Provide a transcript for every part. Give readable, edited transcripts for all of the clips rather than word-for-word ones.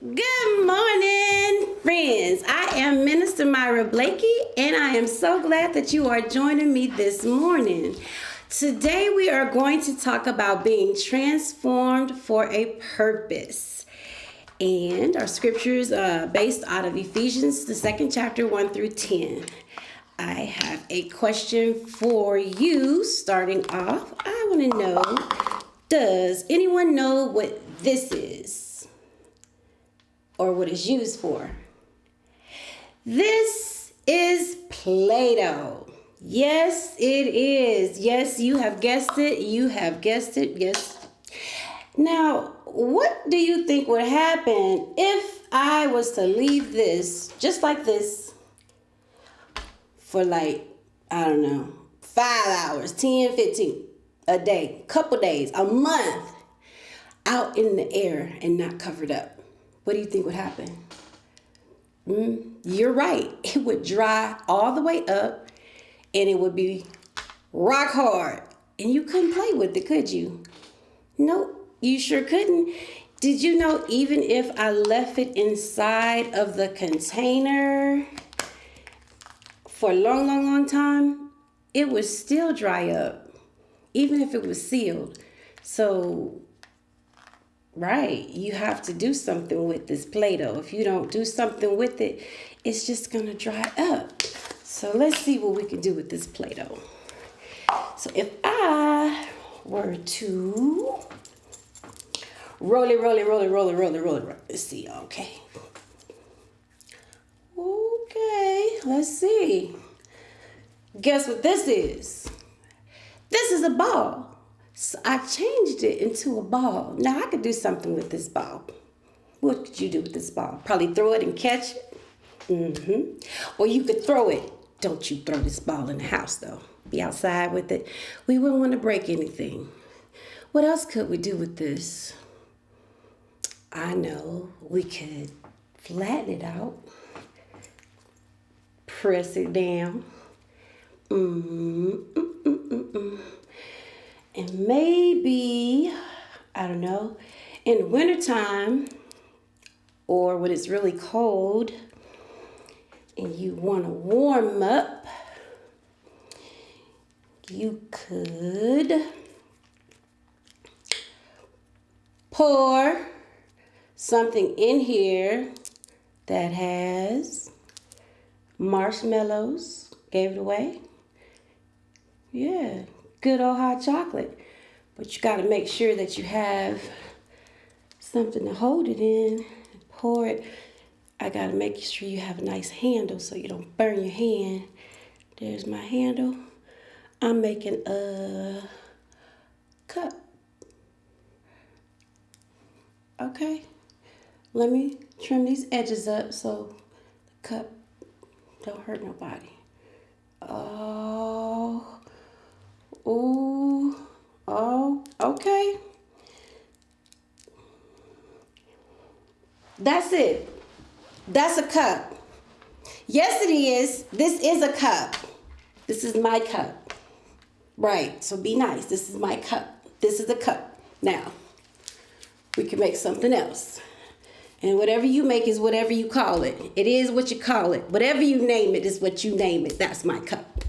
Good morning, friends. I am Minister Myra Blakey, and I am so glad that you are joining me this morning. Today, we are going to talk about being transformed for a purpose. And our scriptures based out of Ephesians, the 2nd chapter, 1 through 10. I have a question for you starting off. I want to know, does anyone know what this is? Or what it's used for? This is Play-Doh. Yes, it is. Yes, you have guessed it. You have guessed it. Yes. Now, what do you think would happen if I was to leave this just like this for I don't know, 5 hours, 10, 15, a day, couple days, a month out in the air and not covered up? What do you think would happen? You're right. It would dry all the way up and it would be rock hard. And you couldn't play with it, could you? Nope, you sure couldn't. Did you know even if I left it inside of the container for a long, long, long time, it would still dry up, even if it was sealed. So, right, you have to do something with this Play-Doh. If you don't do something with it, it's just gonna dry up. So let's see what we can do with this Play-Doh. So if I were to roll it. Let's see, okay. Okay, let's see. Guess what this is? This is a ball. So I changed it into a ball. Now I could do something with this ball. What could you do with this ball? Probably throw it and catch it. Or you could throw it. Don't you throw this ball in the house though. Be outside with it. We wouldn't want to break anything. What else could we do with this? I know we could flatten it out. Press it down. And maybe, I don't know, in the wintertime or when it's really cold and you want to warm up, you could pour something in here that has marshmallows. Gave it away. Yeah. Good old hot chocolate. But you got to make sure that you have something to hold it in. Pour it. I got to make sure you have a nice handle so you don't burn your hand. There's my handle. I'm making a cup. Okay. Let me trim these edges up so the cup don't hurt nobody. Okay. That's it. That's a cup. Yes, it is. This is a cup. This is my cup. Right, so be nice. This is my cup. This is a cup. Now, we can make something else. And whatever you make is whatever you call it. It is what you call it. Whatever you name it is what you name it. That's my cup.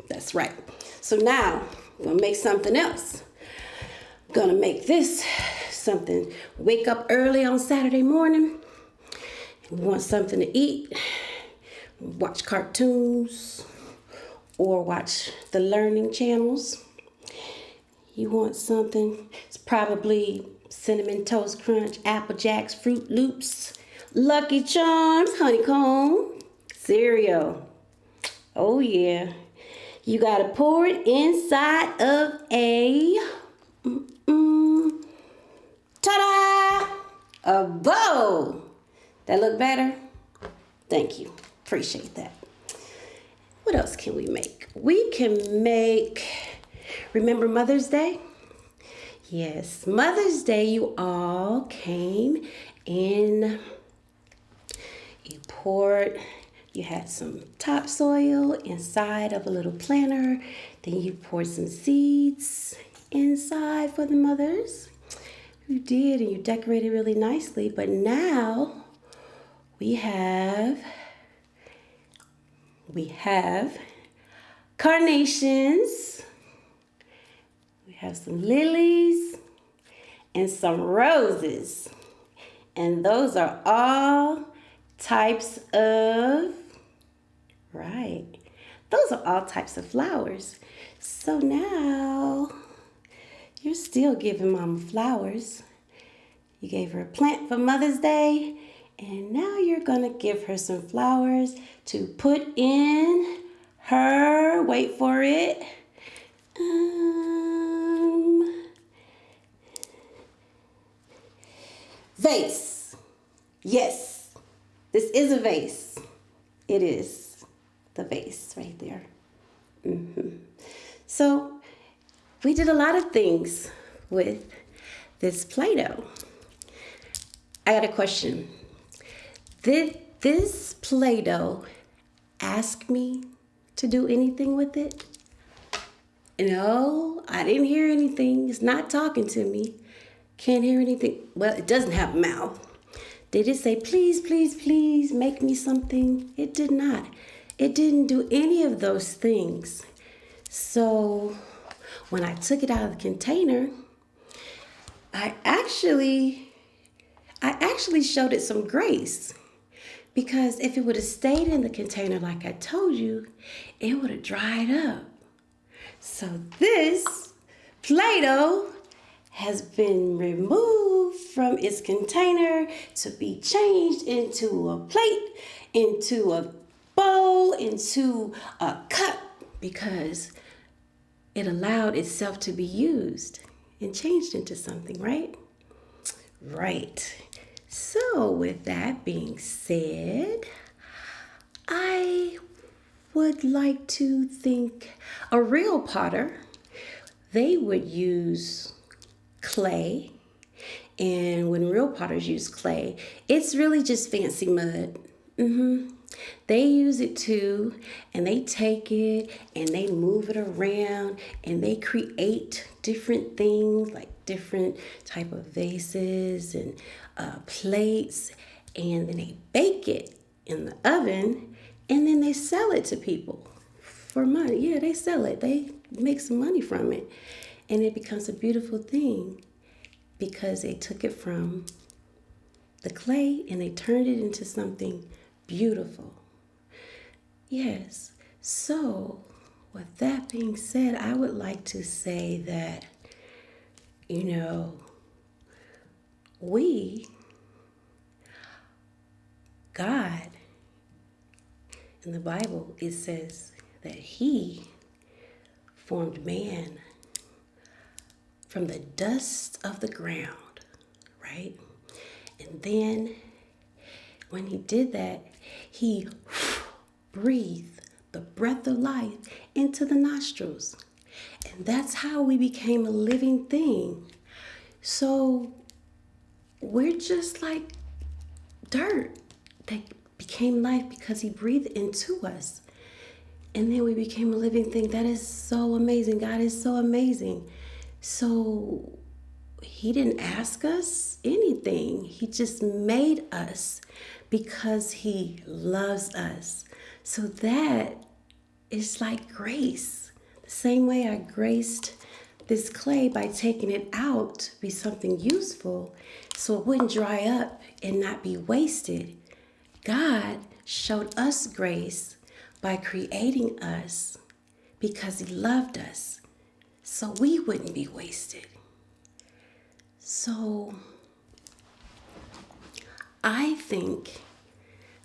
That's right. So now, I'm going to make something else. I'm going to make this something. Wake up early on Saturday morning. You want something to eat. Watch cartoons. Or watch the learning channels. You want something. It's probably Cinnamon Toast Crunch, Apple Jacks, Fruit Loops, Lucky Charms, honeycomb, cereal. Oh yeah. You gotta pour it inside of a ta-da! A bowl. That look better? Thank you. Appreciate that. What else can we make? We can make, remember Mother's Day? Yes, Mother's Day, you all came in, you poured, you had some topsoil inside of a little planter, then you poured some seeds inside for the mothers. You did, and you decorated really nicely. But now we have carnations. We have some lilies and some roses. And those are all types of, right, those are all types of flowers. So now you're still giving Mama flowers. You gave her a plant for Mother's Day, and now you're gonna give her some flowers to put in her, wait for it, vase. Yes, this is a vase. It is the vase right there. So we did a lot of things with this Play-Doh. I got a question. Did this Play-Doh ask me to do anything with it? No, I didn't hear anything. It's not talking to me. Can't hear anything. Well, it doesn't have a mouth. Did it say, please, please, please make me something? It did not. It didn't do any of those things. So when I took it out of the container, I actually showed it some grace, because if it would have stayed in the container like I told you, it would have dried up. So this Play-Doh has been removed from its container to be changed into a plate, into a bowl, into a cup, because it allowed itself to be used and changed into something, right? Right. So with that being said, I would like to think a real potter, they would use clay. And when real potters use clay, it's really just fancy mud. They use it too, and they take it and they move it around and they create different things, like different type of vases and plates, and then they bake it in the oven, and then they sell it to people for money. Yeah, they sell it. They make some money from it, and it becomes a beautiful thing because they took it from the clay and they turned it into something beautiful. Yes. So with that being said, I would like to say that, God, in the Bible, it says that He formed man from the dust of the ground, right? And then when He did that, He breathed the breath of life into the nostrils. And that's how we became a living thing. So we're just like dirt that became life because He breathed into us. And then we became a living thing. That is so amazing. God is so amazing. So He didn't ask us anything. He just made us because He loves us. So that is like grace. The same way I graced this clay by taking it out to be something useful so it wouldn't dry up and not be wasted. God showed us grace by creating us because He loved us so we wouldn't be wasted. So I think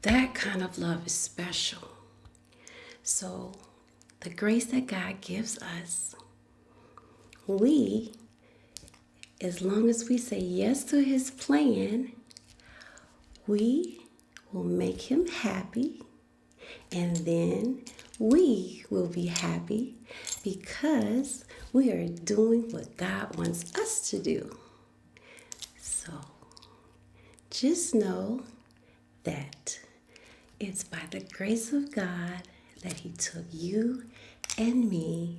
that kind of love is special. So the grace that God gives us, we, as long as we say yes to His plan, we will make Him happy, and then we will be happy because we are doing what God wants us to do. So just know that it's by the grace of God that He took you and me,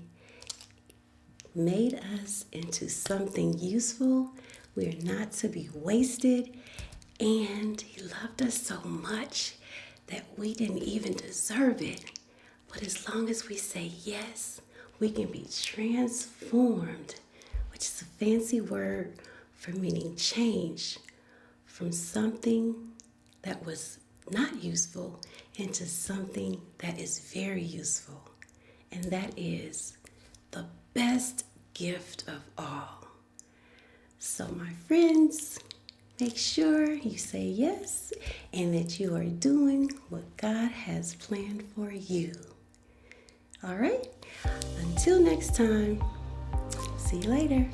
made us into something useful We are not to be wasted. And he loved us so much that we didn't even deserve it. But as long as we say yes, we can be transformed, which is a fancy word for meaning change from something that was not useful into something that is very useful. And that is the best gift of all. So, my friends, make sure you say yes and that you are doing what God has planned for you. All right? Until next time, see you later.